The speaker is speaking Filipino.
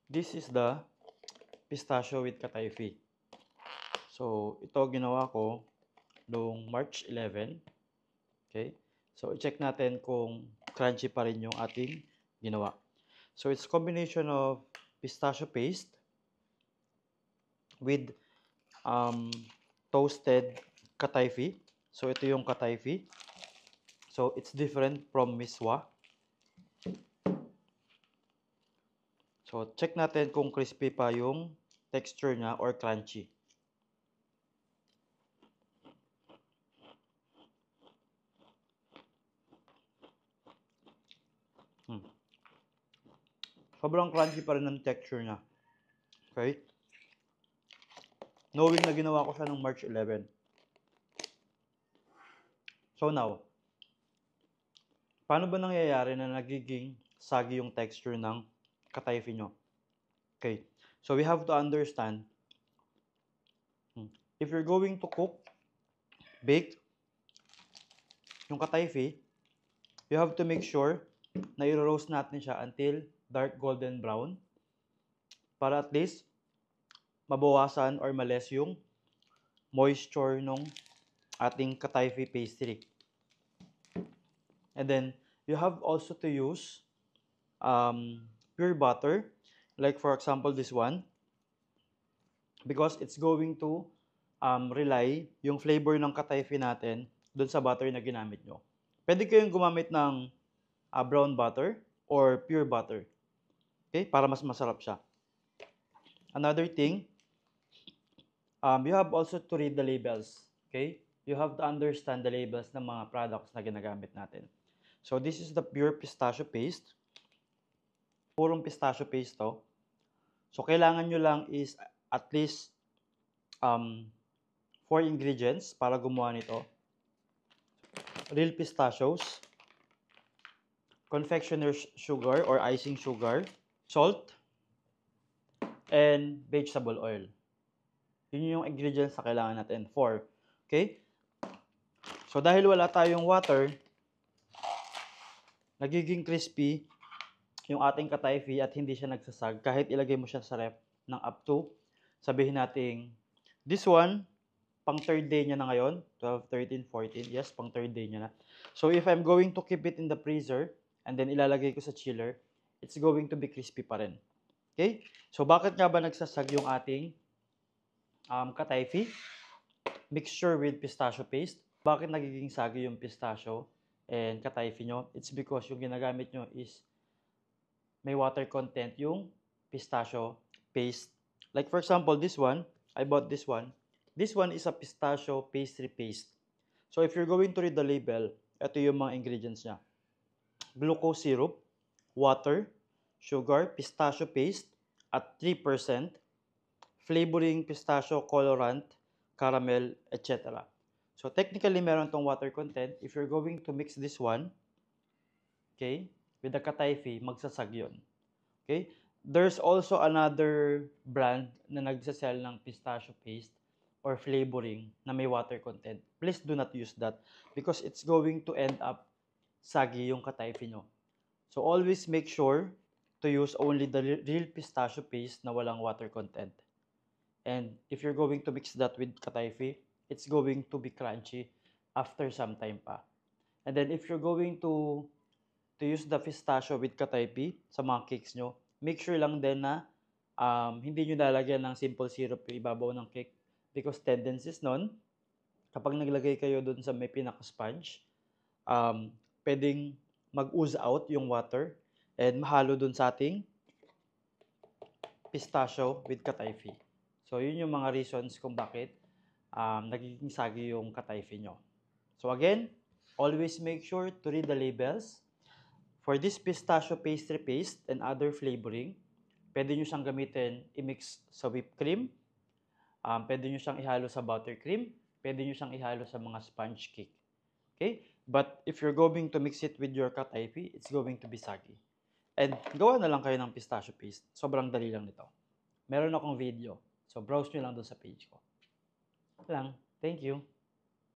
This is the pistachio with Katayfi. So, ito ginawa ko noong March 11. Okay? So, i-check natin kung crunchy pa rin yung ating ginawa. So, it's a combination of pistachio paste with toasted Katayfi. So, ito yung Katayfi. So, it's different from miswa. So, check natin kung crispy pa yung texture niya or crunchy. Sobrang crunchy pa rin ng texture niya. Okay? Knowing na ginawa ko siya noong March 11. So now, paano ba nangyayari na nagiging sagi yung texture ng Katayfi nyo? Okay. So we have to understand, if you're going to cook, bake, yung Katayfi, you have to make sure na i-roast natin siya until dark golden brown para at least mabawasan or males yung moisture nung ating Katayfi pastry. And then, you have also to use pure butter, like for example this one, because it's going to rely yung flavor ng Katayfi natin dun sa butter na ginamit nyo. Pwede kayong gumamit ng brown butter or pure butter. Okay? Para mas masarap siya. Another thing, you have also to read the labels. Okay? You have to understand the labels ng mga products na ginagamit natin. So, this is the pure pistachio paste. Purong pistachio paste to. So, kailangan nyo lang is at least 4 ingredients para gumawa nito. Real pistachios, confectioner's sugar or icing sugar, salt, and vegetable oil. Yun yung ingredients na kailangan natin. 4. Okay? So, dahil wala tayong water, nagiging crispy yung ating Katayfi at hindi siya nagsasag kahit ilagay mo siya sa ref ng up to, sabihin natin, this one, pang third day niya na ngayon, 12, 13, 14, yes, pang third day niya na. So, if I'm going to keep it in the freezer, and then ilalagay ko sa chiller, it's going to be crispy pa rin. Okay? So, bakit nga ba nagsasag yung ating Katayfi? Mixture with pistachio paste. Bakit nagiging sagi yung pistachio and Katayfi nyo? It's because yung ginagamit nyo is may water content yung pistachio paste. Like for example, this one, I bought this one. This one is a pistachio pastry paste. So if you're going to read the label, ito yung mga ingredients niya. Glucose syrup, water, sugar, pistachio paste at 3%, flavoring pistachio, colorant, caramel, etc. So technically, meron tong water content. If you're going to mix this one, okay, with the Katayfi, magsasag yun. Okay? There's also another brand na nagsasell ng pistachio paste or flavoring na may water content. Please do not use that because it's going to end up sagi yung Katayfi nyo. So always make sure to use only the real pistachio paste na walang water content. And if you're going to mix that with Katayfi, it's going to be crunchy after some time pa. And then if you're going to use the pistachio with Katayfi sa mga cakes nyo, make sure lang din na hindi nyo lalagyan ng simple syrup yung ibabaw ng cake because tendencies nun, kapag naglagay kayo dun sa may pinaka-sponge, pwedeng mag-ooze out yung water and mahalo dun sa ating pistachio with Katayfi. So, yun yung mga reasons kung bakit nagiging sagi yung Katayfi nyo. So, again, always make sure to read the labels. For this pistachio pastry paste and other flavoring, pwede nyo siyang gamitin i-mix sa whipped cream, pwede nyo siyang ihalo sa buttercream, pwede nyo siyang ihalo sa mga sponge cake. Okay? But if you're going to mix it with your Katayfi, it's going to be soggy. And gawa na lang kayo ng pistachio paste. Sobrang dali lang nito. Meron akong video. So browse nyo lang doon sa page ko. Lang. Thank you.